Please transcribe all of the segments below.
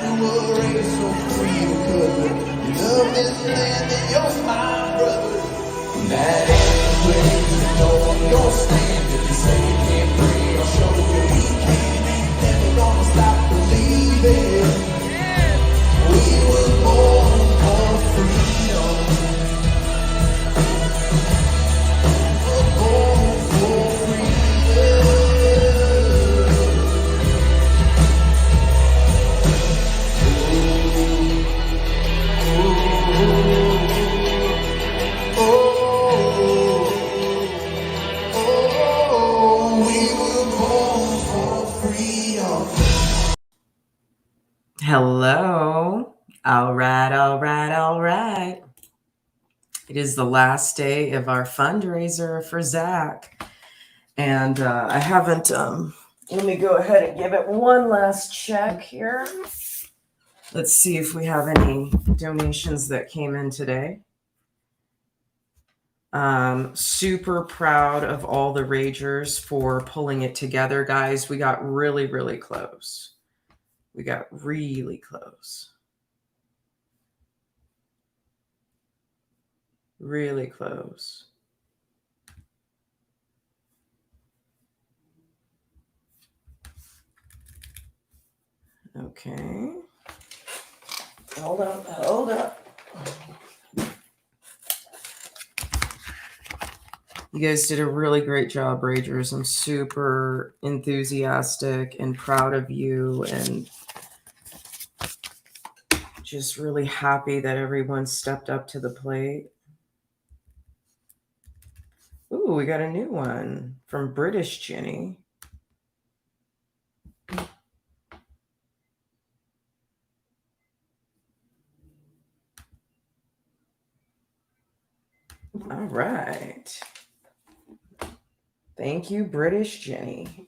man who raised so free because you love this land and you're my brother. That anyway, you know your stand. If you say you can't breathe, I'll show you we can. Ain't never gonna stop believing. We were born for freedom. We're born for freedom. Hello. All right. It is the last day of our fundraiser for Zach. And I haven't, let me go ahead and give it one last check here. Let's see if we have any donations that came in today. Super proud of all the Ragers for pulling it together, guys. We got really, really close. We got really close. Really close. Okay. Hold up. You guys did a really great job, Ragers. I'm super enthusiastic and proud of you and just really happy that everyone stepped up to the plate. Ooh, we got a new one from British Jenny. All right. Thank you, British Jenny.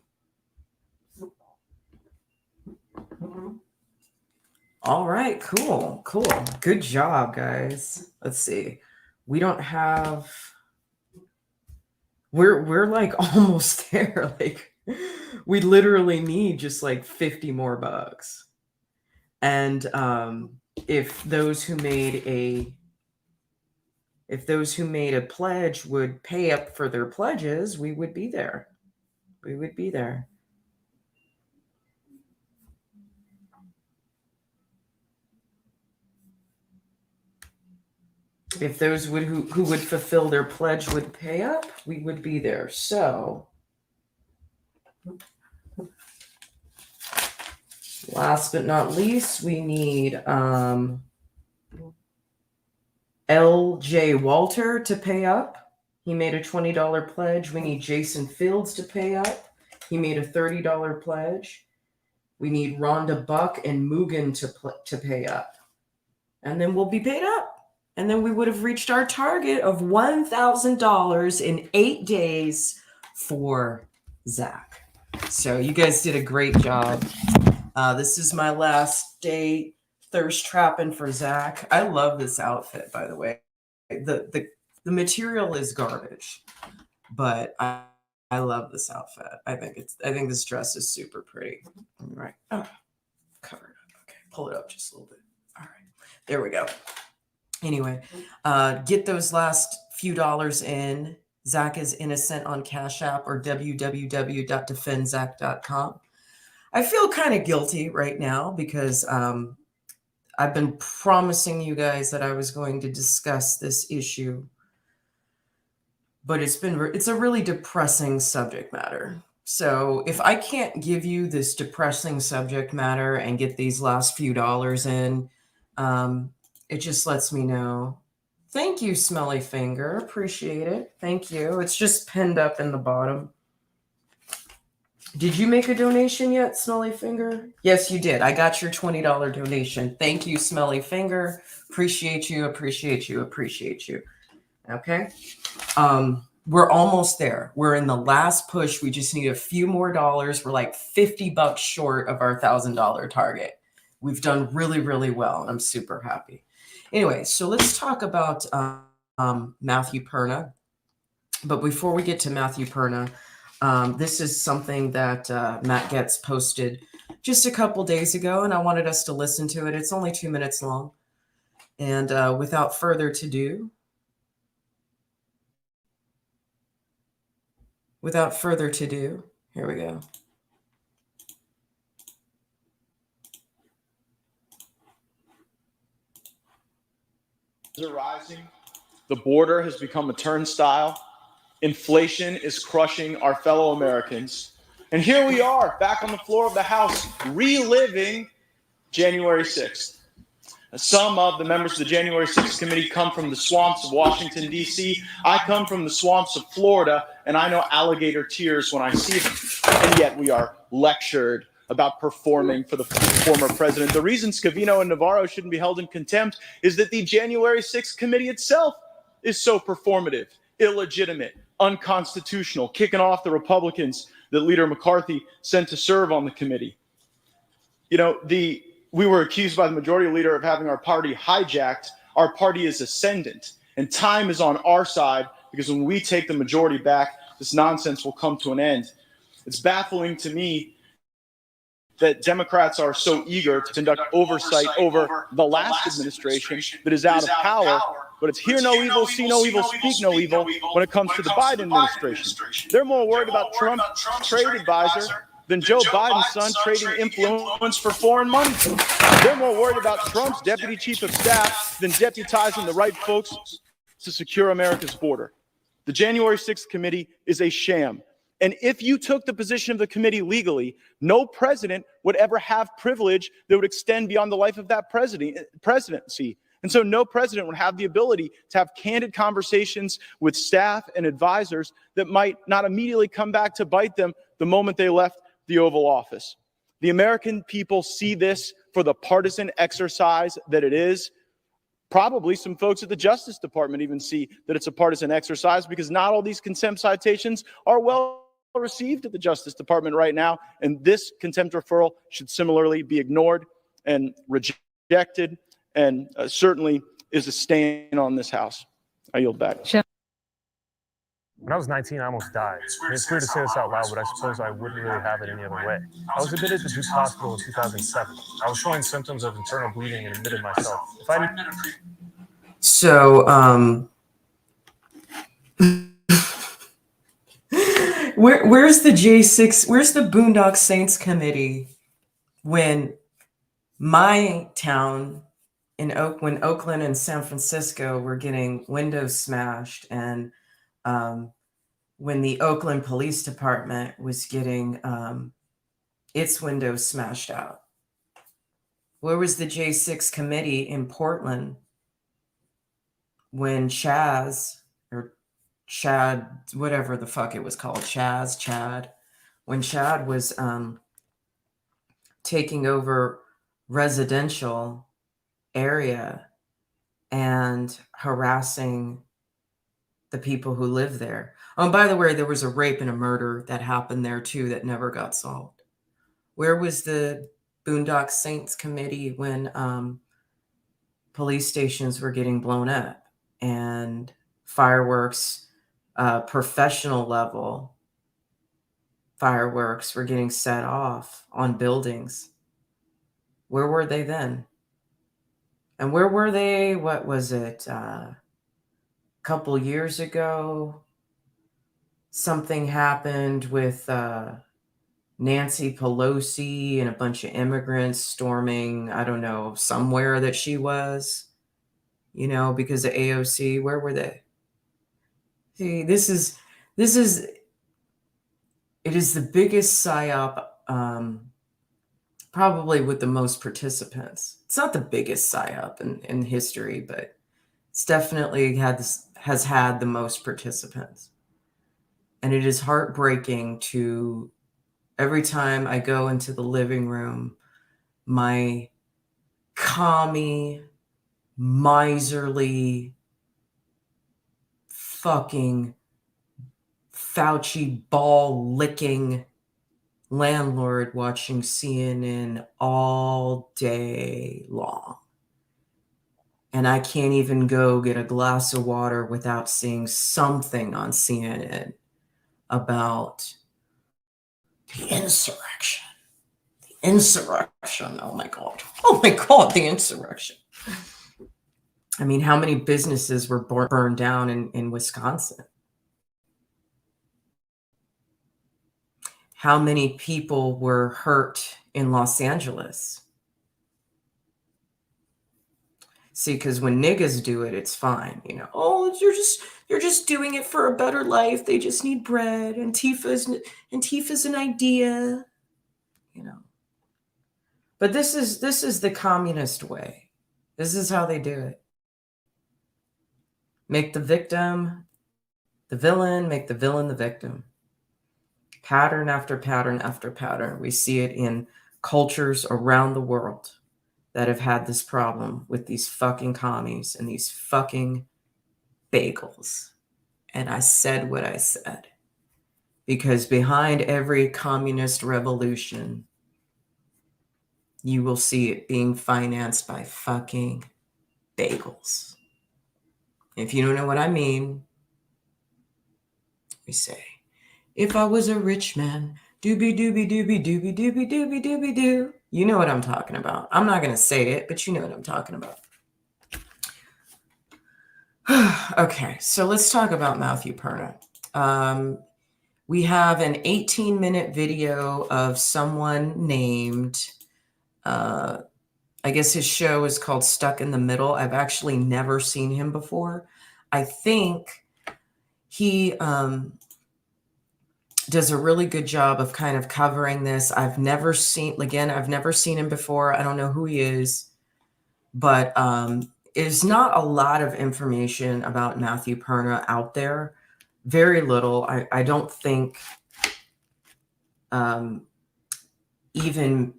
All right, cool. Good job, guys. Let's see. We don't have... We're like almost there. Like we literally need just like 50 more bucks. And if those who made a pledge would pay up for their pledges, we would be there. If those who would fulfill their pledge would pay up, we would be there. So last but not least, we need L.J. Walter to pay up. He made a $20 pledge. We need Jason Fields to pay up. He made a $30 pledge. We need Rhonda Buck and Mugen to pay up. And then we'll be paid up. And then we would have reached our target of $1,000 in 8 days for Zach. So you guys did a great job. This is my last day thirst trapping for Zach. I love this outfit, by the way. The material is garbage, but I love this outfit. I think this dress is super pretty. All right. Oh, cover it up. Okay. Pull it up just a little bit. All right. There we go. Anyway, get those last few dollars in. Zach is innocent on Cash App or www.defendzach.com. I feel kind of guilty right now because I've been promising you guys that I was going to discuss this issue, but it's a really depressing subject matter. So if I can't give you this depressing subject matter and get these last few dollars in, it just lets me know. Thank you, Smelly Finger. Appreciate it. Thank you. It's just pinned up in the bottom. Did you make a donation yet, Smelly Finger? Yes, you did. I got your $20 donation. Thank you, Smelly Finger. Appreciate you. Okay. We're almost there. We're in the last push. We just need a few more dollars. We're like 50 bucks short of our $1,000 target. We've done really, really well, and I'm super happy. Anyway, so let's talk about Matthew Perna. But before we get to Matthew Perna, This is something that Matt Getz posted just a couple days ago, and I wanted us to listen to it. It's only 2 minutes long. And without further ado, here we go. Are rising. The border has become a turnstile. Inflation is crushing our fellow Americans. And here we are, back on the floor of the House, reliving January 6th. Some of the members of the January 6th committee come from the swamps of Washington, D.C. I come from the swamps of Florida, and I know alligator tears when I see them. And yet we are lectured about performing for the former president. The reason Scavino and Navarro shouldn't be held in contempt is that the January 6th committee itself is so performative, illegitimate, unconstitutional, kicking off the Republicans that Leader McCarthy sent to serve on the committee. You know, we were accused by the majority leader of having our party hijacked. Our party is ascendant, and time is on our side, because when we take the majority back, this nonsense will come to an end. It's baffling to me that Democrats are so eager to conduct oversight over the last administration that is out of power, but it's hear no evil, see no evil, speak no evil when it comes to the Biden administration. They're more worried about Trump's trade advisor than Joe Biden's son trading influence for foreign money. They're more worried about Trump's deputy chief of staff than deputizing the right folks to secure America's border. The January 6th committee is a sham. And if you took the position of the committee legally, no president would ever have privilege that would extend beyond the life of that presidency. And so no president would have the ability to have candid conversations with staff and advisors that might not immediately come back to bite them the moment they left the Oval Office. The American people see this for the partisan exercise that it is. Probably some folks at the Justice Department even see that it's a partisan exercise, because not all these contempt citations are well received at the Justice Department right now. And this contempt referral should similarly be ignored and rejected, and certainly is a stain on this House. I yield back. When I was 19, I almost died. And it's weird to say this out loud, but I suppose I wouldn't really have it any other way. I was admitted to Duke Hospital in 2007. I was showing symptoms of internal bleeding and admitted myself. If I So, where's the J6? Where's the Boondock Saints committee when my town when Oakland and San Francisco were getting windows smashed, and when the Oakland Police Department was getting its windows smashed out? Where was the J6 committee in Portland when Chad, whatever the fuck it was called, Chad, when Chad was taking over residential area and harassing the people who live there? Oh, and by the way, there was a rape and a murder that happened there too that never got solved. Where was the Boondock Saints committee when police stations were getting blown up and fireworks, professional level fireworks, were getting set off on buildings? Where were they then? And where were they, what was it, a couple years ago? Something happened with Nancy Pelosi and a bunch of immigrants storming, I don't know, somewhere that she was, because of AOC. Where were they? See, it is the biggest PSYOP, probably with the most participants. It's not the biggest PSYOP in history, but it's definitely has had the most participants. And it is heartbreaking to, every time I go into the living room, my commie, miserly, fucking Fauci ball licking landlord watching CNN all day long. And I can't even go get a glass of water without seeing something on CNN about The insurrection. The insurrection. Oh my God. Oh my God, the insurrection. I mean, how many businesses were burned down in Wisconsin? How many people were hurt in Los Angeles? See, because when niggas do it, it's fine. You know, oh, you're just doing it for a better life. They just need bread. Antifa's an idea. You know. But this is the communist way. This is how they do it. Make the victim the villain, make the villain the victim. Pattern after pattern after pattern. We see it in cultures around the world that have had this problem with these fucking commies and these fucking bagels. And I said what I said. Because behind every communist revolution, you will see it being financed by fucking bagels. If you don't know what I mean, we say, if I was a rich man, doobie doobie doobie doobie doobie doobie doobie doo. You know what I'm talking about. I'm not going to say it, but you know what I'm talking about. Okay, so let's talk about Matthew Perna. We have an 18-minute video of someone named, I guess his show is called Stuck in the Middle. I've actually never seen him before. I think he does a really good job of kind of covering this. I've never seen him before. I don't know who he is, but there's not a lot of information about Matthew Perna out there. Very little. I don't think even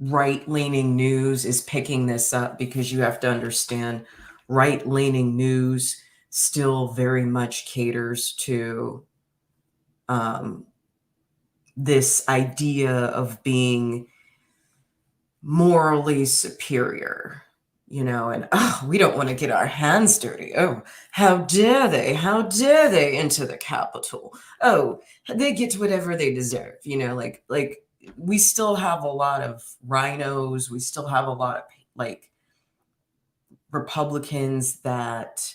right-leaning news is picking this up, because you have to understand right-leaning news still very much caters to this idea of being morally superior, you know, and we don't want to get our hands dirty. Oh, how dare they into the Capitol? Oh, they get whatever they deserve, you know, like we still have a lot of rhinos. We still have a lot of like Republicans that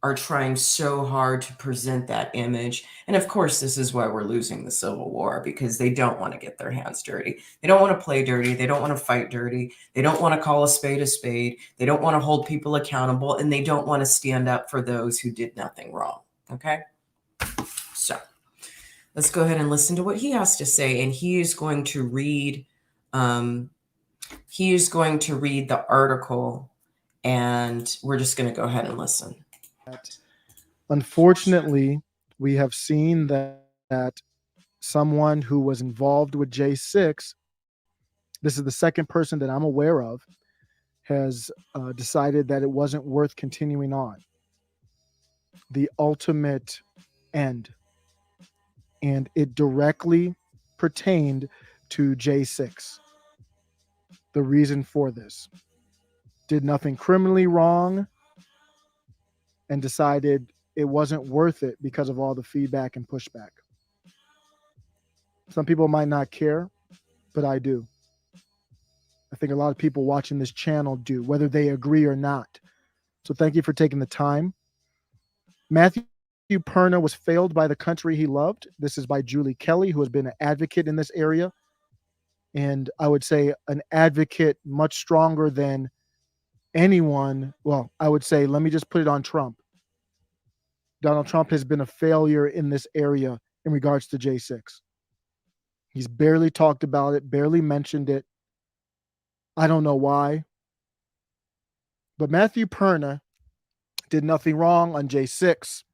are trying so hard to present that image. And of course, this is why we're losing the Civil War, because they don't want to get their hands dirty. They don't want to play dirty. They don't want to fight dirty. They don't want to call a spade a spade. They don't want to hold people accountable, and they don't want to stand up for those who did nothing wrong. Okay? So let's go ahead and listen to what he has to say. And he is going to read the article, and we're just going to go ahead and listen. Unfortunately, we have seen that someone who was involved with J6, this is the second person that I'm aware of, has decided that it wasn't worth continuing on. The ultimate end. And it directly pertained to J6. The reason for this. Did nothing criminally wrong and decided it wasn't worth it because of all the feedback and pushback. Some people might not care, but I do. I think a lot of people watching this channel do, whether they agree or not. So thank you for taking the time. Matthew Perna was failed by the country he loved. This is by Julie Kelly, who has been an advocate in this area. And I would say an advocate much stronger than anyone. Well, I would say, let me just put it on Trump. Donald Trump has been a failure in this area in regards to J6. He's barely talked about it, barely mentioned it. I don't know why. But Matthew Perna did nothing wrong on J6.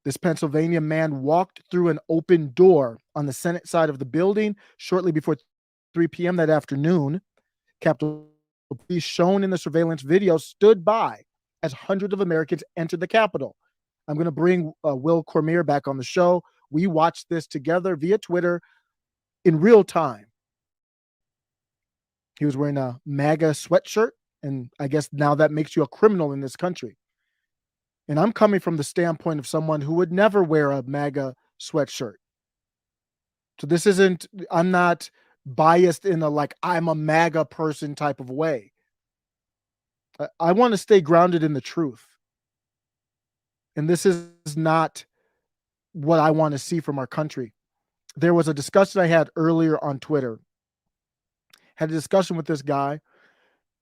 This Pennsylvania man walked through an open door on the Senate side of the building shortly before 3 p.m. that afternoon. Capitol Police, shown in the surveillance video, stood by as hundreds of Americans entered the Capitol. I'm going to bring Will Cormier back on the show. We watched this together via Twitter in real time. He was wearing a Maga sweatshirt, and I guess now that makes you a criminal in this country. And I'm coming from the standpoint of someone who would never wear a Maga sweatshirt. So this isn't, I'm not biased in a like I'm a MAGA person type of way. I want to stay grounded in the truth. And this is not what I want to see from our country. There was a discussion I had earlier on Twitter. Had a discussion with this guy,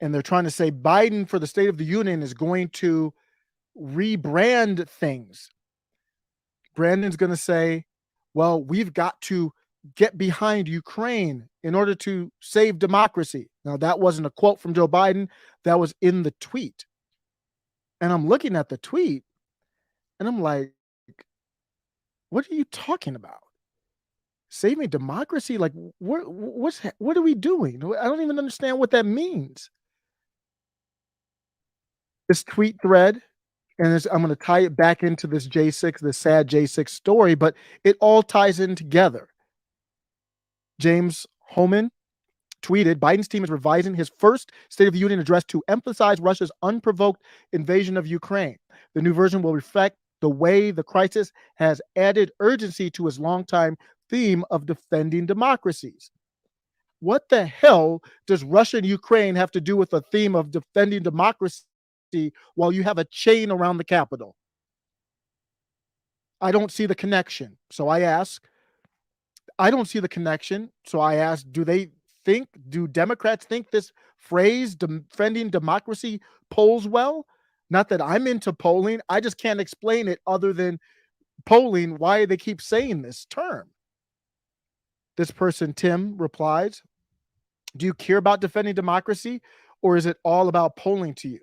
and they're trying to say Biden for the State of the Union is going to rebrand things. Brandon's going to say, well, we've got to get behind Ukraine in order to save democracy. Now, that wasn't a quote from Joe Biden. That was in the tweet. And I'm looking at the tweet, and I'm like, what are you talking about? Saving democracy? Like, what are we doing? I don't even understand what that means. This tweet thread, and I'm going to tie it back into this J6, this sad J6 story, but it all ties in together. James Homan tweeted, Biden's team is revising his first State of the Union address to emphasize Russia's unprovoked invasion of Ukraine. The new version will reflect the way the crisis has added urgency to his longtime theme of defending democracies. What the hell does Russia and Ukraine have to do with a theme of defending democracy while you have a chain around the Capitol? I don't see the connection. So I ask, I don't see the connection. So I ask, do Democrats think this phrase, defending democracy, polls well? Not that I'm into polling. I just can't explain it other than polling, why they keep saying this term. This person, Tim, replies, do you care about defending democracy, or is it all about polling to you?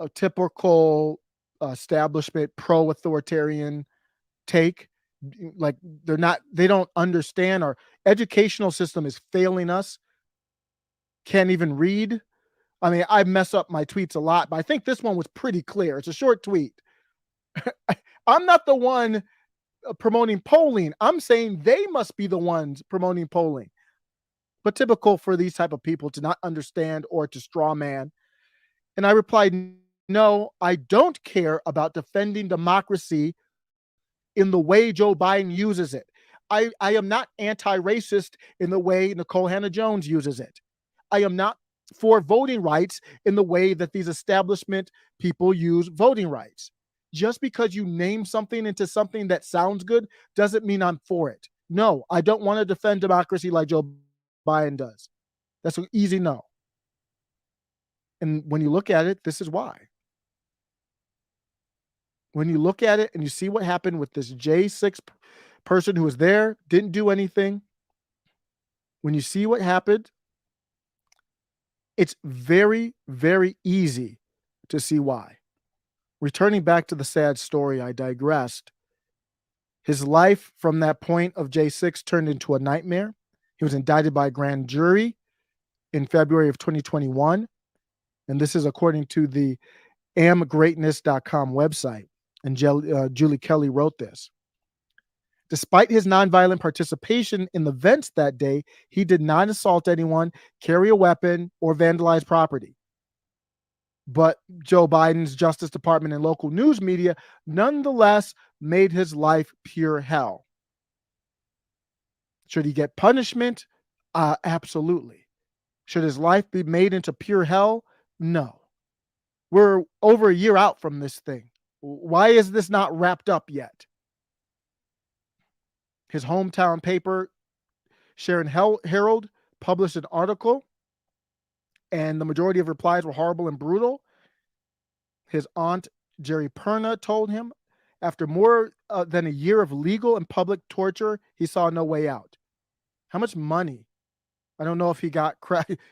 A typical establishment, pro-authoritarian take. Like they don't understand. Our educational system is failing us. Can't even read. I mean, I mess up my tweets a lot, but I think this one was pretty clear. It's a short tweet. I'm not the one promoting polling. I'm saying they must be the ones promoting polling. But typical for these type of people to not understand or to straw man. And I replied, no, I don't care about defending democracy in the way Joe Biden uses it. I am not anti-racist in the way Nicole Hannah-Jones uses it. I am not for voting rights in the way that these establishment people use voting rights. Just because you name something into something that sounds good doesn't mean I'm for it. No, I don't want to defend democracy like Joe Biden does. That's an easy no. And when you look at it, this is why. When you look at it and you see what happened with this J6 person who was there, didn't do anything. When you see what happened, it's very, very easy to see why. Returning back to the sad story, I digressed. His life from that point of J6 turned into a nightmare. He was indicted by a grand jury in February of 2021. And this is according to the amgreatness.com website. And Julie Kelly wrote this. Despite his nonviolent participation in the events that day, he did not assault anyone, carry a weapon, or vandalize property. But Joe Biden's Justice Department and local news media nonetheless made his life pure hell. Should he get punishment? Absolutely. Should his life be made into pure hell? No. We're over a year out from this thing. Why is this not wrapped up yet? His hometown paper, Sharon Herald, published an article, and the majority of replies were horrible and brutal. His aunt, Jerry Perna, told him after more than a year of legal and public torture, he saw no way out. How much money? I don't know if he got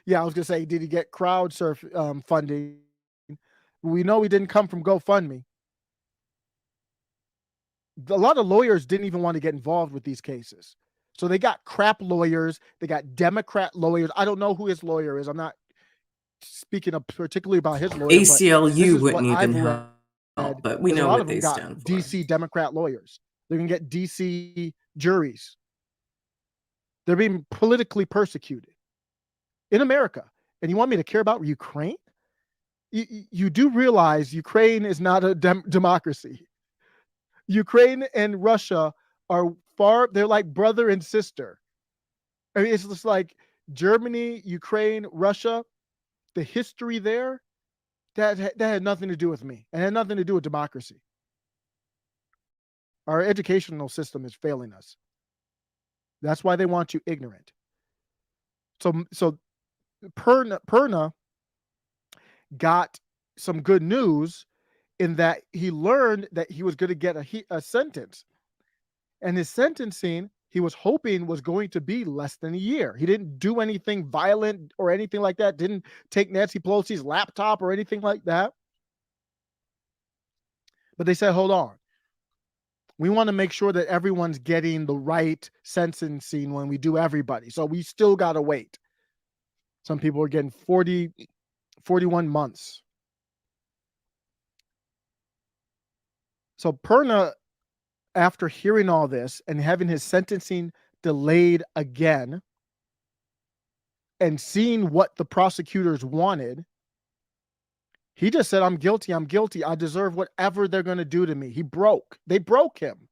yeah, I was gonna say, did he get crowd funding? We know he didn't come from GoFundMe. A lot of lawyers didn't even want to get involved with these cases. So they got crap lawyers. They got Democrat lawyers. I don't know who his lawyer is. I'm not speaking particularly about his lawyer. ACLU wouldn't even help, but we know what they stand for. DC Democrat lawyers. They're going to get DC juries. They're being politically persecuted in America. And you want me to care about Ukraine? You do realize Ukraine is not a democracy. Ukraine and Russia are far, they're like brother and sister. I mean, it's just like Germany, Ukraine, Russia, the history there, that had nothing to do with me and had nothing to do with democracy. Our educational system is failing us. That's why they want you ignorant. So Perna got some good news in that he learned that he was going to get a sentence. And his sentencing, he was hoping, was going to be less than a year. He didn't do anything violent or anything like that. Didn't take Nancy Pelosi's laptop or anything like that. But they said, hold on. We want to make sure that everyone's getting the right sentencing when we do everybody. So we still got to wait. Some people are getting 41 months. So Perna, after hearing all this and having his sentencing delayed again and seeing what the prosecutors wanted, he just said, I'm guilty. I'm guilty. I deserve whatever they're going to do to me. They broke him.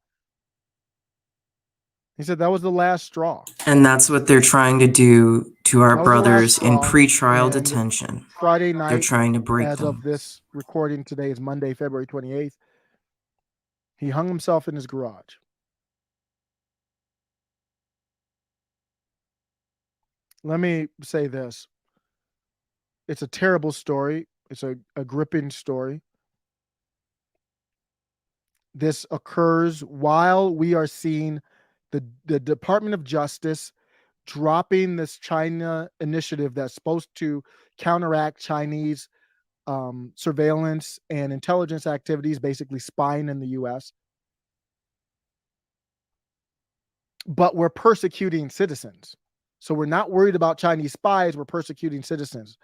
He said that was the last straw. And that's what they're trying to do to our That was the last brothers in straw. pretrial And detention. Friday night, They're trying to break as them. of this recording today is Monday, February 28th. He hung himself in his garage. Let me say this. It's a terrible story. It's a gripping story. This occurs while we are seeing the Department of Justice dropping this China initiative that's supposed to counteract Chinese surveillance and intelligence activities, basically spying in the U.S. But we're persecuting citizens. So we're not worried about Chinese spies. We're persecuting citizens.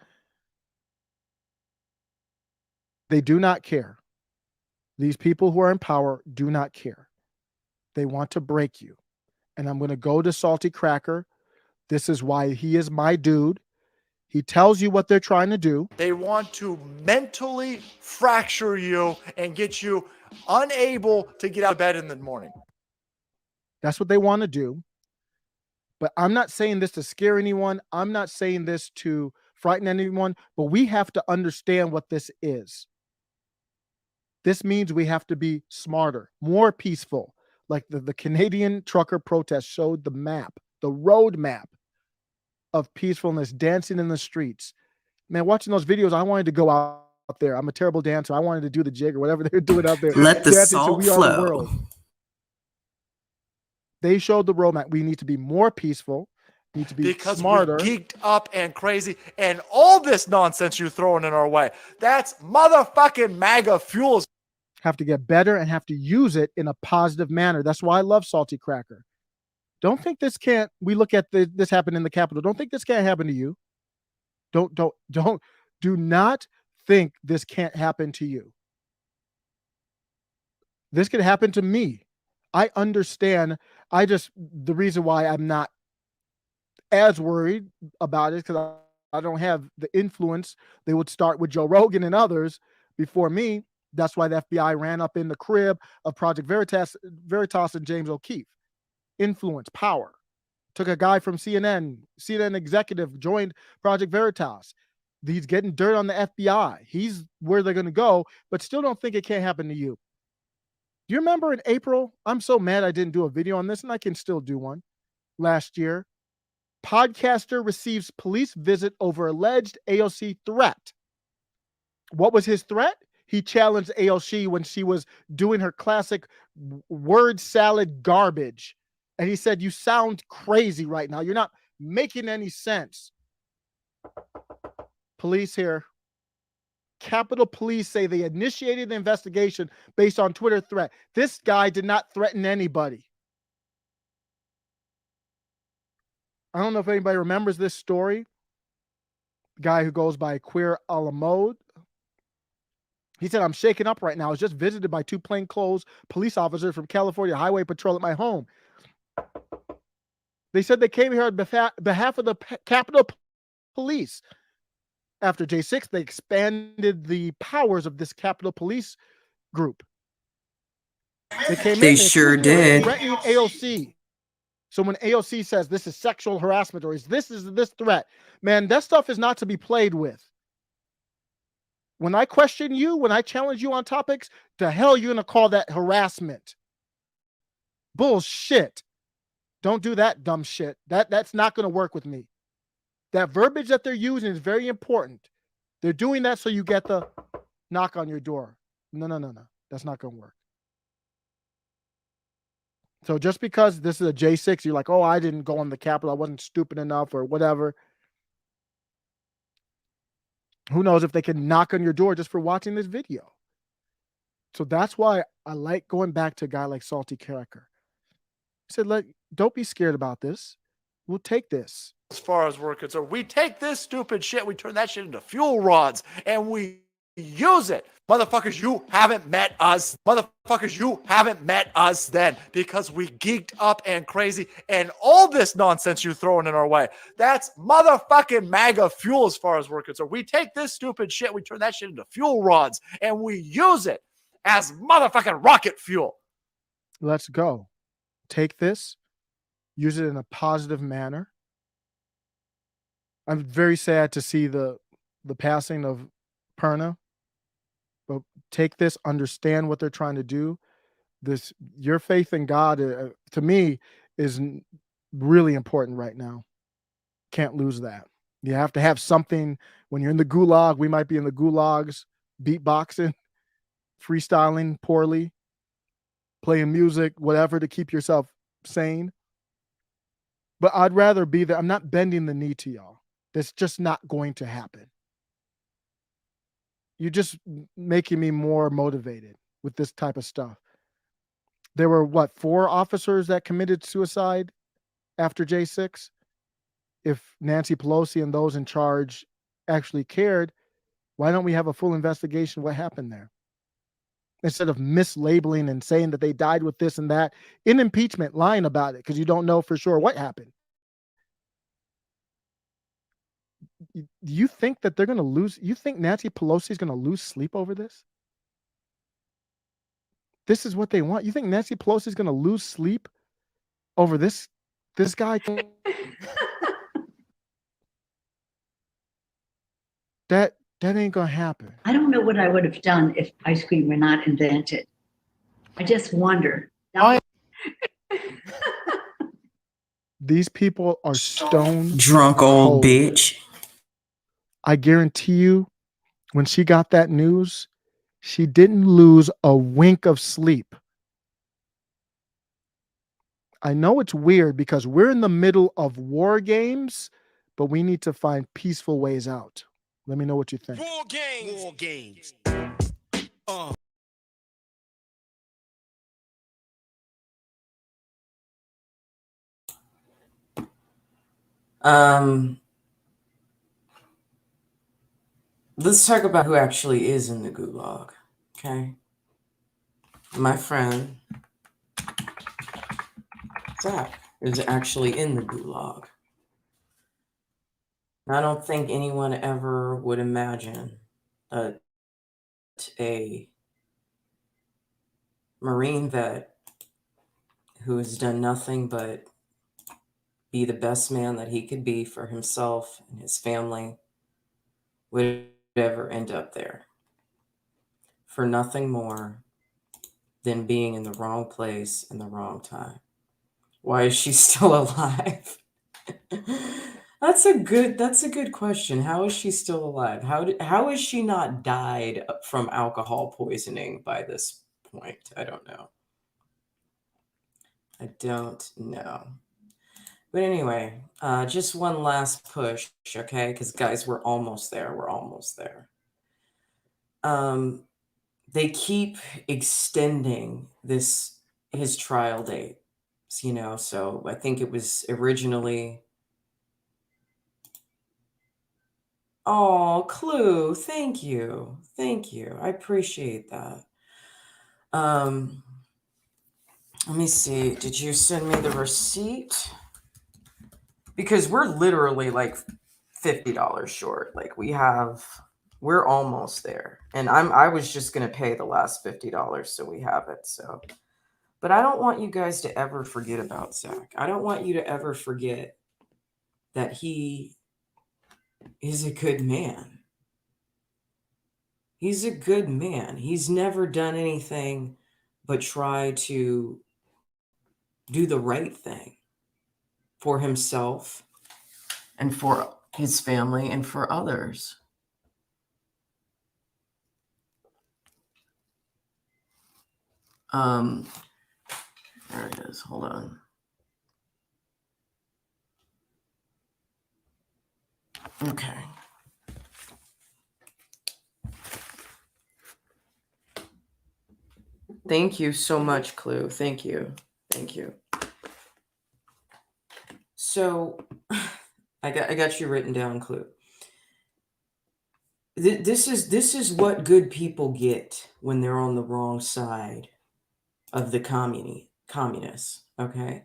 They do not care. These people who are in power do not care. They want to break you. And I'm going to go to Salty Cracker. This is why he is my dude. He tells you what they're trying to do. They want to mentally fracture you and get you unable to get out of bed in the morning. That's what they want to do. But I'm not saying this to scare anyone. I'm not saying this to frighten anyone. But we have to understand what this is. This means we have to be smarter, more peaceful. Like the Canadian trucker protest showed the map, the road map of peacefulness, dancing in the streets. Man, watching those videos, I wanted to go out there. I'm a terrible dancer. I wanted to do the jig or whatever they're doing out there. Let the dancing to salt We Are the flow. World. They showed the roadmap. We need to be more peaceful. Need to be because smarter. we're geeked up and crazy and all this nonsense you're throwing in our way. That's motherfucking MAGA fuels. Have to get better and have to use it in a positive manner. That's why I love Salty Cracker. Don't think this can't. We look at this happen in the Capitol. Don't think this can't happen to you. Do not think this can't happen to you. This could happen to me. I understand. The reason why I'm not as worried about it because I don't have the influence. They would start with Joe Rogan and others before me. That's why the FBI ran up in the crib of Project Veritas and James O'Keefe. Influence, power. Took a guy from CNN executive, joined Project Veritas. He's getting dirt on the FBI. He's where they're going to go, but still don't think it can't happen to you. Do you remember in April? I'm so mad I didn't do a video on this, and I can still do one. Last year, podcaster receives police visit over alleged AOC threat. What was his threat? He challenged AOC when she was doing her classic word salad garbage. And he said, you sound crazy right now. You're not making any sense. Police here. Capitol Police say they initiated the investigation based on Twitter threat. This guy did not threaten anybody. I don't know if anybody remembers this story. The guy who goes by Queer a la Mode. He said, I'm shaken up right now. I was just visited by two plainclothes police officers from California Highway Patrol at my home. They said they came here on behalf of the Capitol Police. After J6, they expanded the powers of this Capitol Police group. They came They in. sure accused me of did. threatening AOC. So when AOC says this is sexual harassment or is this threat, man, that stuff is not to be played with. When I question you, when I challenge you on topics, the hell you're gonna call that harassment? Bullshit. Don't do that dumb shit. That's not gonna work with me. That verbiage that they're using is very important. They're doing that so you get the knock on your door. No. That's not gonna work. So just because this is a J6, you're like, oh, I didn't go on the Capitol, I wasn't stupid enough or whatever. Who knows if they can knock on your door just for watching this video. So that's why I like going back to a guy like Salty Character. He said, don't be scared about this. We'll take this. As far as we're concerned, we take this stupid shit, we turn that shit into fuel rods, and we use it. Motherfuckers, you haven't met us. Motherfuckers, you haven't met us then because we geeked up and crazy and all this nonsense you're throwing in our way. That's motherfucking MAGA fuel as far as we're concerned. We take this stupid shit, we turn that shit into fuel rods, and we use it as motherfucking rocket fuel. Let's go. Take this, use it in a positive manner. I'm very sad to see the passing of Perna. But take this, understand what they're trying to do. Your faith in God, to me, is really important right now. Can't lose that. You have to have something. When you're in the gulag, we might be in the gulags, beatboxing, freestyling poorly, playing music, whatever, to keep yourself sane. But I'd rather be there. I'm not bending the knee to y'all. That's just not going to happen. You're just making me more motivated with this type of stuff. There were, 4 officers that committed suicide after J6? If Nancy Pelosi and those in charge actually cared, why don't we have a full investigation of what happened there? Instead of mislabeling and saying that they died with this and that, in impeachment, lying about it because you don't know for sure what happened. Do you think that they're going to lose? You think Nancy Pelosi is going to lose sleep over this? This is what they want. You think Nancy Pelosi is going to lose sleep over this guy? That ain't going to happen. I don't know what I would have done if ice cream were not invented. I just wonder. These people are stone Drunk old cold. bitch. I guarantee you, when she got that news, she didn't lose a wink of sleep. I know it's weird because we're in the middle of war games, but we need to find peaceful ways out. Let me know what you think. War games. War games. Let's talk about who actually is in the gulag. Okay. My friend Zach is actually in the gulag. I don't think anyone ever would imagine that a Marine vet who has done nothing but be the best man that he could be for himself and his family would ever end up there for nothing more than being in the wrong place in the wrong time. Why is she still alive? That's a good question. How is she still alive? How is she not died from alcohol poisoning by this point? I don't know. But anyway, just one last push, okay? Because guys, we're almost there. They keep extending his trial date, so I think it was originally. Oh, Clue, thank you. I appreciate that. Let me see. Did you send me the receipt? Because we're literally like $50 short. Like we're almost there. And I was just gonna pay the last $50 so we have it. So But I don't want you guys to ever forget about Zach. I don't want you to ever forget that he is a good man. He's a good man. He's never done anything but try to do the right thing for himself and for his family and for others. There it is. Hold on. Okay. Thank you so much, Clue. Thank you. Thank you. So I got you written down, Clue. This is what good people get when they're on the wrong side of the communists. Okay.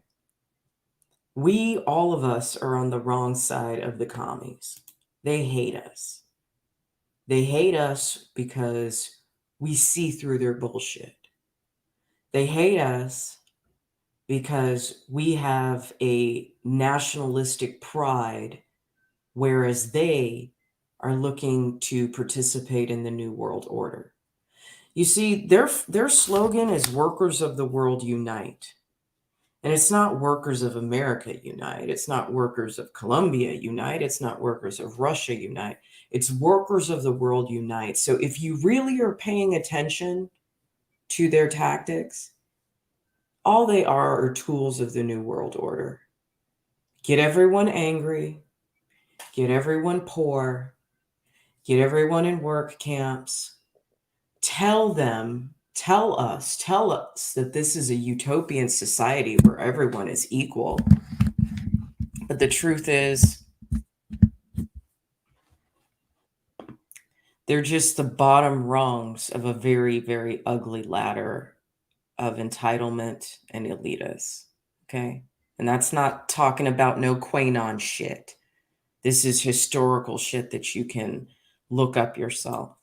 We, all of us, are on the wrong side of the commies. They hate us. They hate us because we see through their bullshit. They hate us because we have a nationalistic pride, whereas they are looking to participate in the New World Order. You see, their slogan is "Workers of the World Unite." And it's not "Workers of America Unite." It's not "Workers of Colombia Unite." It's not "Workers of Russia Unite." It's "Workers of the World Unite." So if you really are paying attention to their tactics, all they are tools of the New World Order. Get everyone angry, get everyone poor, get everyone in work camps, tell us that this is a utopian society where everyone is equal. But the truth is, they're just the bottom rungs of a very, very ugly ladder of entitlement and elitists. Okay? And that's not talking about no QAnon shit. This is historical shit that you can look up yourself.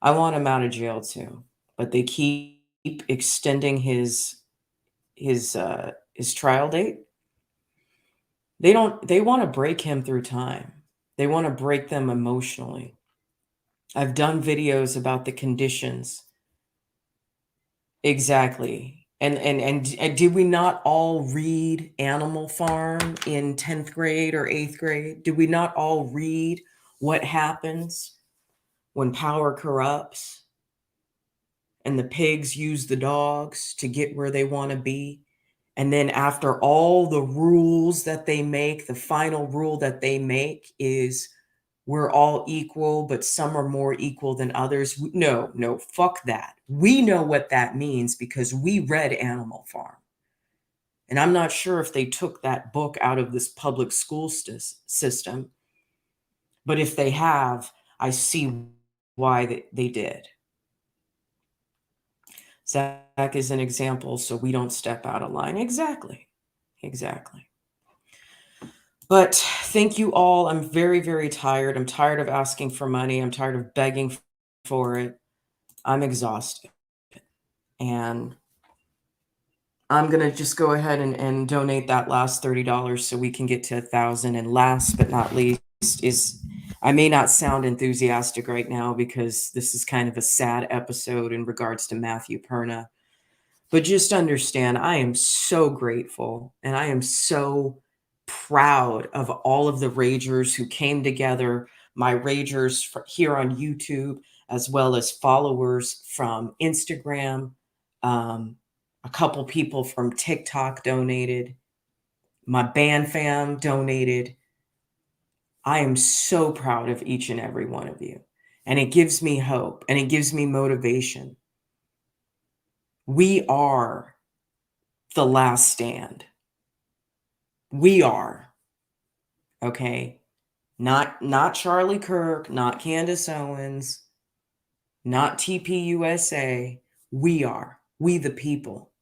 I want him out of jail too, but they keep extending his trial date. They want to break him through time. They want to break them emotionally. I've done videos about the conditions. Exactly. And did we not all read Animal Farm in 10th grade or 8th grade? Did we not all read what happens when power corrupts and the pigs use the dogs to get where they want to be? And then after all the rules that they make, the final rule that they make is we're all equal, but some are more equal than others. No, fuck that. We know what that means because we read Animal Farm. And I'm not sure if they took that book out of this public school system, but if they have, I see why they did. Zach is an example, so we don't step out of line. Exactly. But thank you all. I'm very, very tired. I'm tired of asking for money. I'm tired of begging for it. I'm exhausted. And I'm going to just go ahead and donate that last $30 so we can get to 1,000. And last but not least is, I may not sound enthusiastic right now because this is kind of a sad episode in regards to Matthew Perna. But just understand, I am so grateful and I am so proud of all of the Ragers who came together, my Ragers here on YouTube, as well as followers from Instagram. A couple people from TikTok donated. My band fam donated. I am so proud of each and every one of you. And it gives me hope and it gives me motivation. We are the last stand. We are. Okay? Not Charlie Kirk, not Candace Owens, not TPUSA. We are. We the people.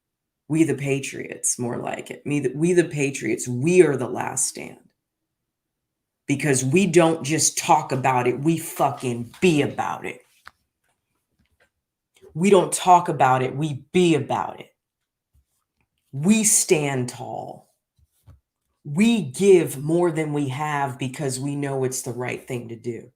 We the patriots, more like it. We the patriots. We are the last stand. Because we don't just talk about it, we fucking be about it. We don't talk about it, we be about it. We stand tall. We give more than we have because we know it's the right thing to do.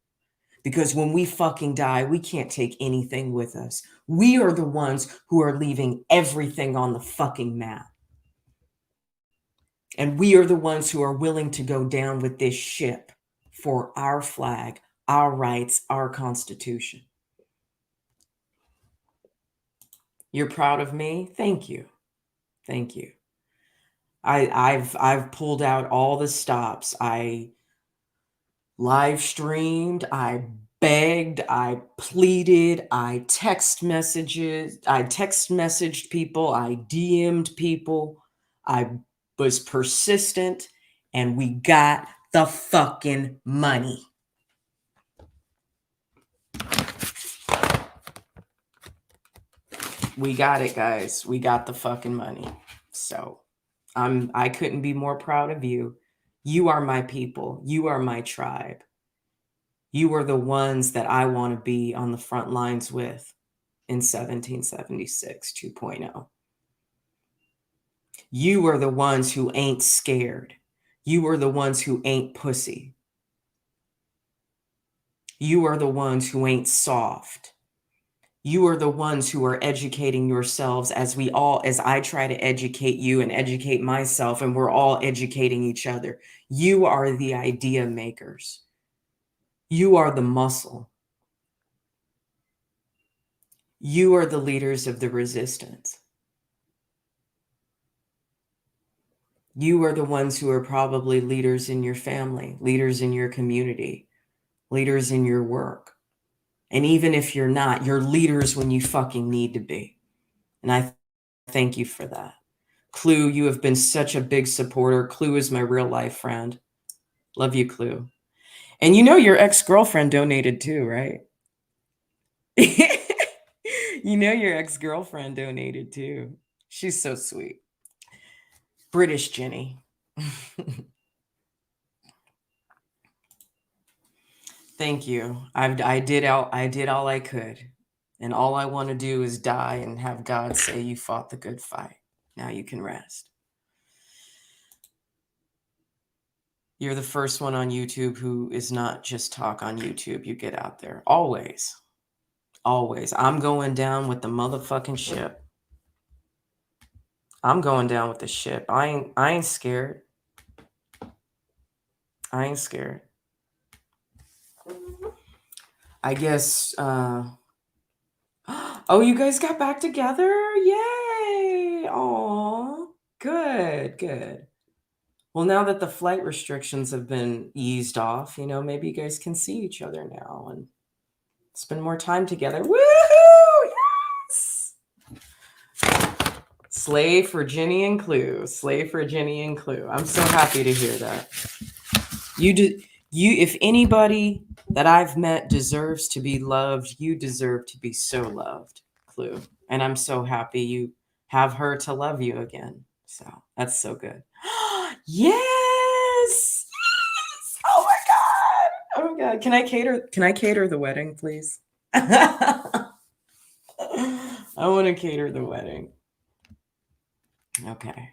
Because when we fucking die, we can't take anything with us. We are the ones who are leaving everything on the fucking map. And we are the ones who are willing to go down with this ship for our flag, our rights, our Constitution. You're proud of me? Thank you. Thank you. I've pulled out all the stops. I live streamed, I begged, I pleaded, I text messaged people, I DM'd people, I was persistent, and we got the fucking money. We got it, guys. We got the fucking money. So I couldn't be more proud of you. You are my people. You are my tribe. You are the ones that I want to be on the front lines with in 1776 2.0. You are the ones who ain't scared. You are the ones who ain't pussy. You are the ones who ain't soft. You are the ones who are educating yourselves as I try to educate you and educate myself, and we're all educating each other. You are the idea makers. You are the muscle. You are the leaders of the resistance. You are the ones who are probably leaders in your family, leaders in your community, leaders in your work. And even if you're not, you're leaders when you fucking need to be. And I thank you for that. Clue, you have been such a big supporter. Clue is my real life friend. Love you, Clue. And you know your ex-girlfriend donated too, right? You know your ex-girlfriend donated too. She's so sweet. British Jenny. Thank you. I did all I could. And all I want to do is die and have God say you fought the good fight. Now you can rest. You're the first one on YouTube who is not just talk on YouTube. You get out there. Always. Always. I'm going down with the motherfucking ship. I'm going down with the ship. I ain't scared. I ain't scared. I guess oh, you guys got back together? Yay! Aw. Good, good. Well, now that the flight restrictions have been eased off, maybe you guys can see each other now and spend more time together. Woohoo! Yes! Slay for Ginny and Clue. Slay for Ginny and Clue. I'm so happy to hear that. If anybody that I've met deserves to be loved, you deserve to be so loved, Clue. And I'm so happy you have her to love you again. So that's so good. Yes! Yes! Oh my God! Oh my God! Can I cater the wedding, please? I want to cater the wedding. Okay.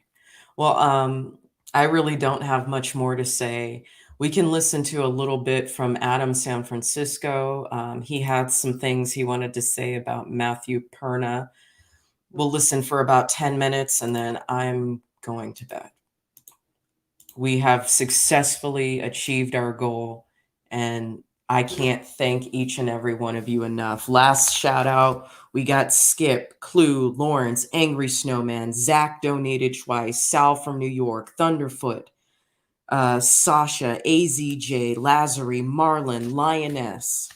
Well, I really don't have much more to say. We can listen to a little bit from Adam San Francisco. He had some things he wanted to say about Matthew Perna. We'll listen for about 10 minutes and then I'm going to bed. We have successfully achieved our goal, and I can't thank each and every one of you enough. Last shout out, we got Skip, Clue, Lawrence, Angry Snowman, Zach donated twice, Sal from New York, Thunderfoot, Sasha, AZJ, Lazary, Marlon, Lioness,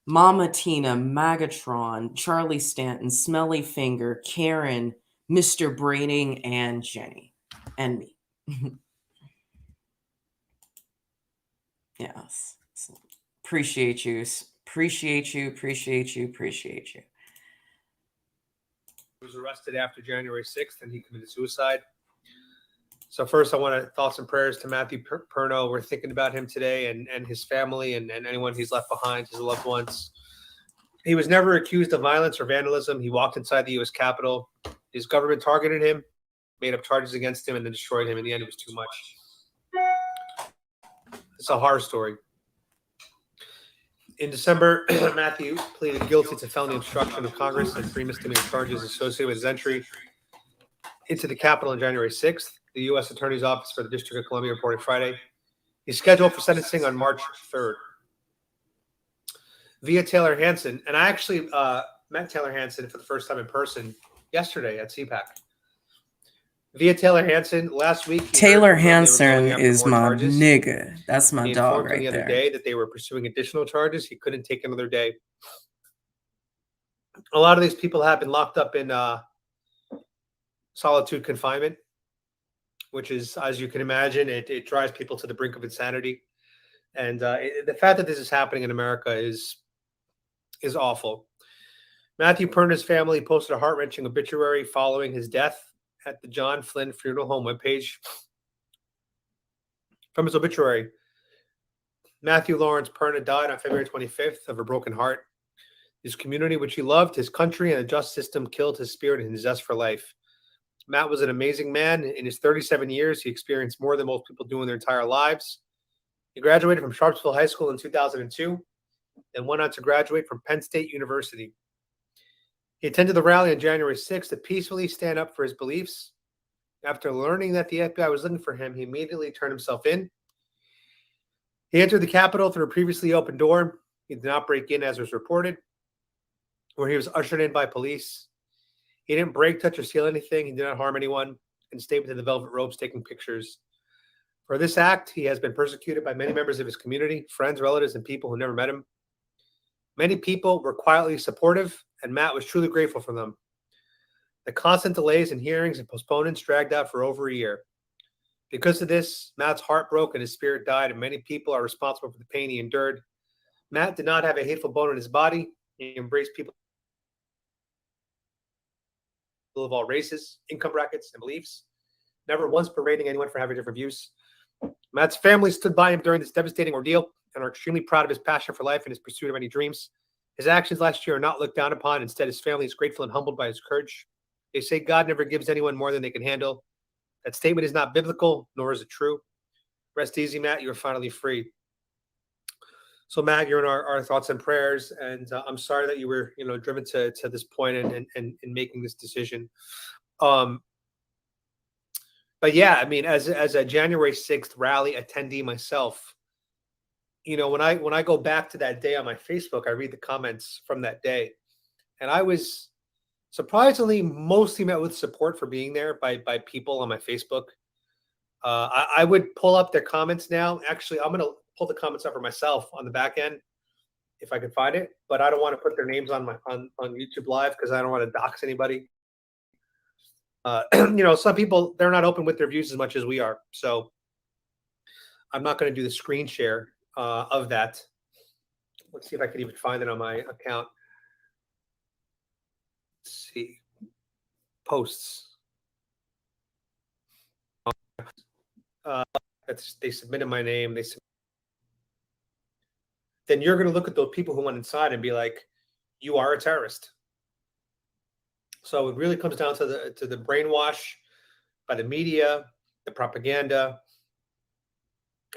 Mama Tina, Magatron, Charlie Stanton, Smelly Finger, Karen, Mr. Braiding, and Jenny, and me. Yes. Appreciate you. Appreciate you. Appreciate you. Appreciate you. He was arrested after January 6th and he committed suicide. So first, I want to thoughts and prayers to Matthew Perna. We're thinking about him today and his family and anyone he's left behind, his loved ones. He was never accused of violence or vandalism. He walked inside the U.S. Capitol. His government targeted him, made up charges against him, and then destroyed him. In the end, it was too much. It's a horror story. In December, Matthew pleaded guilty to felony obstruction of Congress and 3 misdemeanor charges associated with his entry into the Capitol on January 6th. The U.S. Attorney's Office for the District of Columbia reported Friday. He's scheduled for sentencing on March 3rd. Via Taylor Hanson, and I actually met Taylor Hanson for the first time in person yesterday at CPAC. Via Taylor Hanson, last week. Taylor Hanson is my nigga. That's my dog right the other there. day that they were pursuing additional charges. He couldn't take another day. A lot of these people have been locked up in solitude confinement, which is, as you can imagine, it drives people to the brink of insanity. And the fact that this is happening in America is awful. Matthew Perna's family posted a heart-wrenching obituary following his death at the John Flynn Funeral Home webpage. From his obituary, Matthew Lawrence Perna died on February 25th of a broken heart. His community, which he loved, his country, and the justice system killed his spirit and his zest for life. Matt was an amazing man. In his 37 years, he experienced more than most people do in their entire lives. He graduated from Sharpsville High School in 2002 and went on to graduate from Penn State University. He attended the rally on January 6th to peacefully stand up for his beliefs. After learning that the FBI was looking for him, he immediately turned himself in. He entered the Capitol through a previously open door. He did not break in, as was reported, where he was ushered in by police. He didn't break, touch, or steal anything. He did not harm anyone and stayed within the velvet robes taking pictures. For this act, he has been persecuted by many members of his community, friends, relatives, and people who never met him. Many people were quietly supportive, and Matt was truly grateful for them. The constant delays in hearings and postponements dragged out for over a year. Because of this, Matt's heart broke and his spirit died, and many people are responsible for the pain he endured. Matt did not have a hateful bone in his body. He embraced people of all races, income brackets, and beliefs, never once berating anyone for having different views. Matt's family stood by him during this devastating ordeal and are extremely proud of his passion for life and his pursuit of any dreams. His actions last year are not looked down upon. Instead, his family is grateful and humbled by his courage. They say God never gives anyone more than they can handle. That statement is not biblical, nor is it true. Rest easy, Matt. You are finally free. So, Matt, you're in our thoughts and prayers, and I'm sorry that you were, driven to this point and making this decision. But yeah, I mean, as a January 6th rally attendee myself, when I go back to that day on my Facebook, I read the comments from that day, and I was surprisingly mostly met with support for being there by people on my Facebook. I would pull up their comments now. Actually, I'm going to pull the comments up for myself on the back end if I can find it, but I don't want to put their names on YouTube Live because I don't want to dox anybody. Some people, they're not open with their views as much as we are. So I'm not going to do the screen share of that. Let's see if I can even find it on my account. Let's see. Posts. They submitted my name. Then you're going to look at those people who went inside and be like, you are a terrorist. So it really comes down to the brainwash by the media, the propaganda.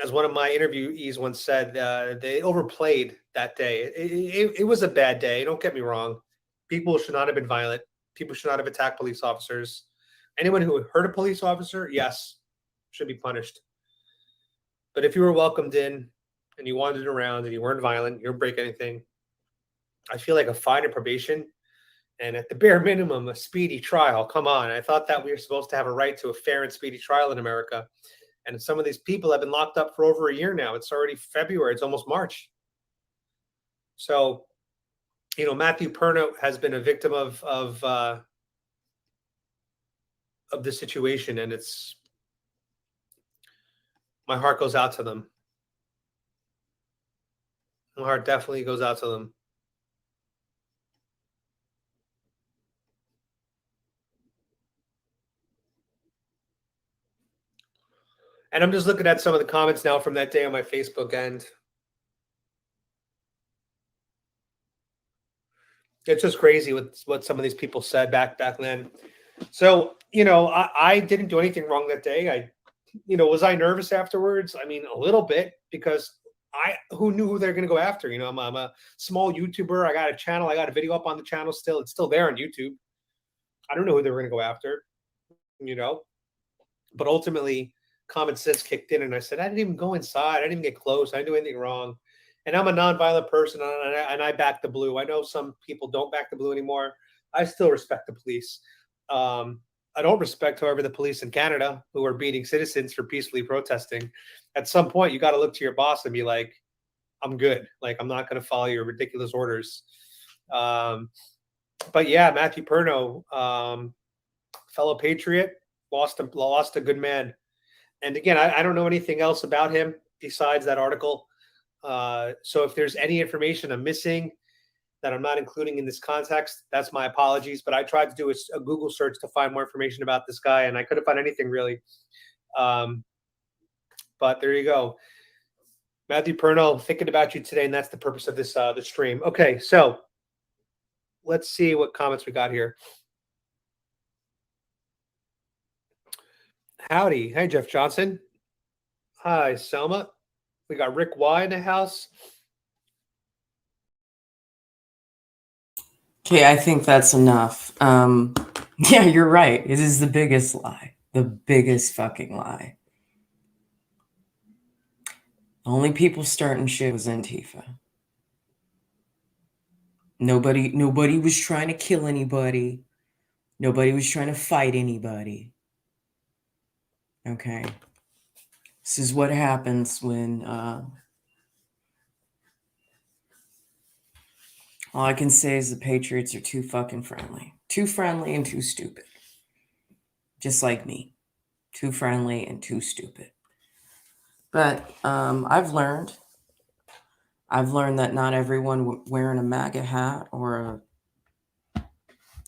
As one of my interviewees once said, they overplayed that day. It was a bad day. Don't get me wrong. People should not have been violent. People should not have attacked police officers. Anyone who hurt a police officer, yes, should be punished. But if you were welcomed in and you wandered around and you weren't violent, you didn't break anything, I feel like a fine and probation, and at the bare minimum, a speedy trial. Come on. I thought that we were supposed to have a right to a fair and speedy trial in America. And some of these people have been locked up for over a year now. It's already February. It's almost March. So, Matthew Perna has been a victim of this situation, and my heart goes out to them. My heart definitely goes out to them. And I'm just looking at some of the comments now from that day on my Facebook end. It's just crazy what some of these people said back then. So, I didn't do anything wrong that day. Was I nervous afterwards? I mean, a little bit, because who knew who they're going to go after? I'm a small YouTuber. I got a channel. I got a video up on the channel still. It's still there on YouTube. I don't know who they were going to go after, but ultimately common sense kicked in, and I said, I didn't even go inside. I didn't even get close. I didn't do anything wrong. And I'm a nonviolent person, and I back the blue. I know some people don't back the blue anymore. I still respect the police. I don't respect, however, the police in Canada who are beating citizens for peacefully protesting. At some point, you got to look to your boss and be like, I'm good. Like, I'm not going to follow your ridiculous orders. But yeah, Matthew Perna, fellow patriot, lost a good man. And again, I don't know anything else about him besides that article. So if there's any information I'm missing that I'm not including in this context, that's my apologies. But I tried to do a Google search to find more information about this guy, and I couldn't find anything really. But there you go. Matthew Perna, thinking about you today, and that's the purpose of this the stream. Okay, so let's see what comments we got here. Howdy. Hey, Jeff Johnson. Hi, Selma. We got Rick Y in the house. Okay, I think that's enough. Yeah, you're right. It is the biggest lie. The biggest fucking lie. The only people starting shit was Antifa. Nobody was trying to kill anybody. Nobody was trying to fight anybody. Okay. This is what happens when all I can say is the Patriots are too fucking friendly. Too friendly and too stupid. Just like me. Too friendly and too stupid. But I've learned that not everyone wearing a Maga hat or a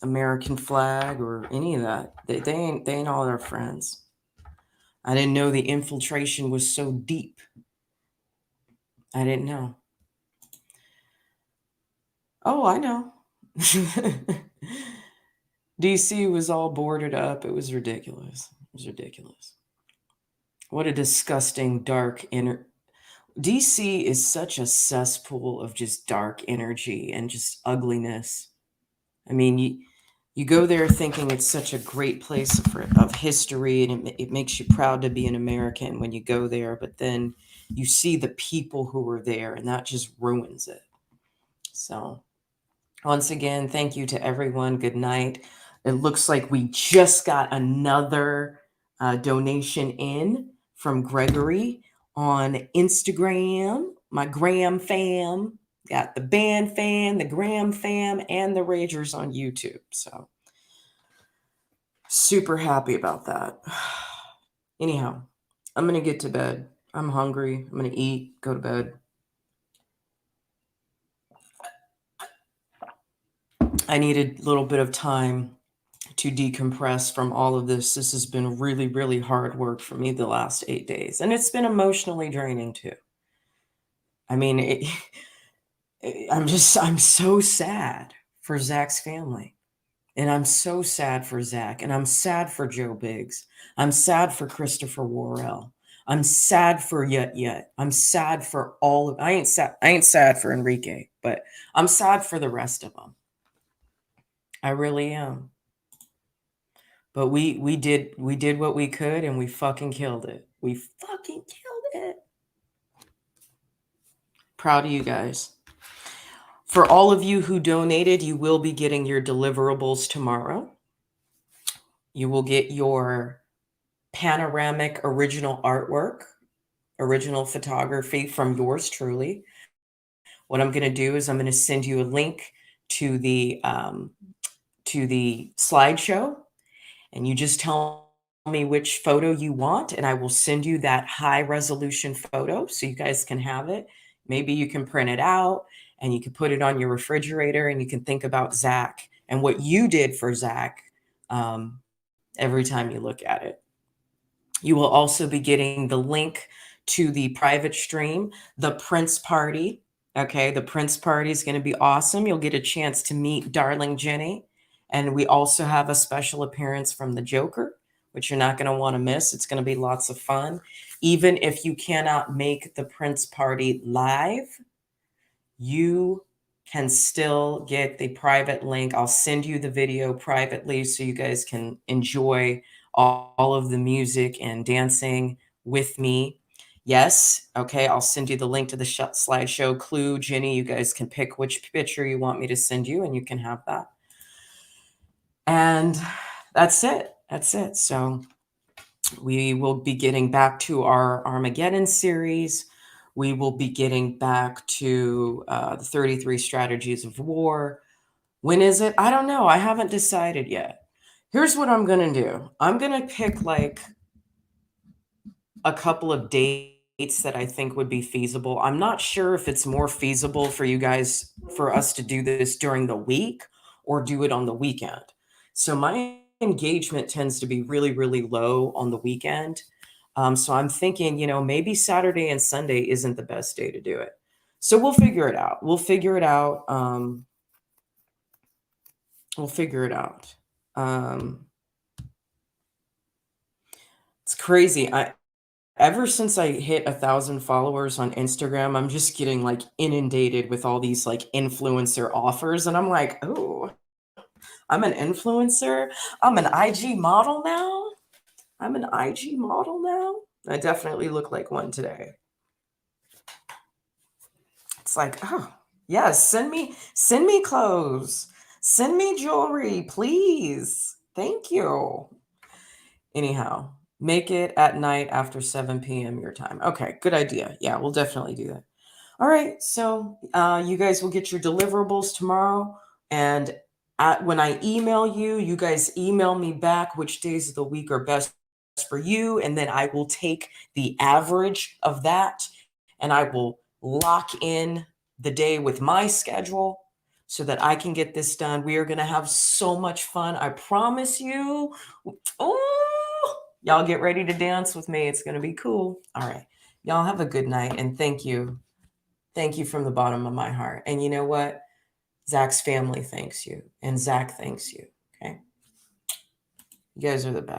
American flag or any of that, they ain't all our friends. I didn't know the infiltration was so deep. I didn't know. Oh, I know. DC was all boarded up. It was ridiculous. It was ridiculous. What a disgusting, dark DC is such a cesspool of just dark energy and just ugliness. I mean, you go there thinking it's such a great place of history, and it makes you proud to be an American when you go there, but then you see the people who were there, and that just ruins it. So once again, thank you to everyone. Good night. It looks like we just got another donation in from Gregory on Instagram. My Gram fam. Got the band fan, the Gram fam, and the Ragers on YouTube. So super happy about that. Anyhow, I'm going to get to bed. I'm hungry. I'm going to eat, go to bed. I needed a little bit of time to decompress from all of this. This has been really, really hard work for me the last 8 days. And it's been emotionally draining too. I mean, I'm so sad for Zach's family. And I'm so sad for Zach. And I'm sad for Joe Biggs. I'm sad for Christopher Worrell. I'm sad for Yet. I'm sad for all of, I ain't sad for Enrique, but I'm sad for the rest of them. I really am. But we did what we could, and we fucking killed it. We fucking killed it. Proud of you guys. For all of you who donated, you will be getting your deliverables tomorrow. You will get your panoramic original artwork, original photography from yours truly. What I'm going to do is I'm going to send you a link to the slideshow, and you just tell me which photo you want, and I will send you that high resolution photo so you guys can have it. Maybe you can print it out and you can put it on your refrigerator, and you can think about Zach and what you did for Zach every time you look at it. You will also be getting the link to the private stream, the Prince Party, Okay, the Prince party is going to be awesome. You'll get a chance to meet darling Jenny. And we also have a special appearance from the Joker, which you're not going to want to miss. It's going to be lots of fun. Even if you cannot make the Prince party live, you can still get the private link. I'll send you the video privately so you guys can enjoy all of the music and dancing with me. Yes. Okay. I'll send you the link to the slideshow. Clue, Jenny, you guys can pick which picture you want me to send you, and you can have that. And that's it. That's it. So we will be getting back to our Armageddon series. We will be getting back to the 33 strategies of war. When is it? I don't know. I haven't decided yet. Here's what I'm going to do. I'm going to pick like a couple of dates that I think would be feasible. I'm not sure if it's more feasible for you guys, for us to do this during the week or do it on the weekend. So my engagement tends to be really, really low on the weekend. So I'm thinking, you know, maybe Saturday and Sunday isn't the best day to do it. So we'll figure it out. We'll figure it out. We'll figure it out. It's crazy. Ever since I hit 1,000 followers on Instagram, I'm just getting like inundated with all these like influencer offers. And I'm like, oh, I'm an influencer. I'm an IG model now. I'm an IG model now. I definitely look like one today. It's like, oh, yes, send me clothes. Send me jewelry, please. Thank you. Anyhow, make it at night after 7 p.m. your time. Okay, good idea. Yeah, we'll definitely do that. All right, so you guys will get your deliverables tomorrow. And when I email you, you guys email me back which days of the week are best for you. And then I will take the average of that and I will lock in the day with my schedule so that I can get this done. We are going to have so much fun. I promise you. Oh, y'all get ready to dance with me. It's going to be cool. All right. Y'all have a good night. And thank you. Thank you from the bottom of my heart. And you know what? Zach's family thanks you. And Zach thanks you. Okay. You guys are the best.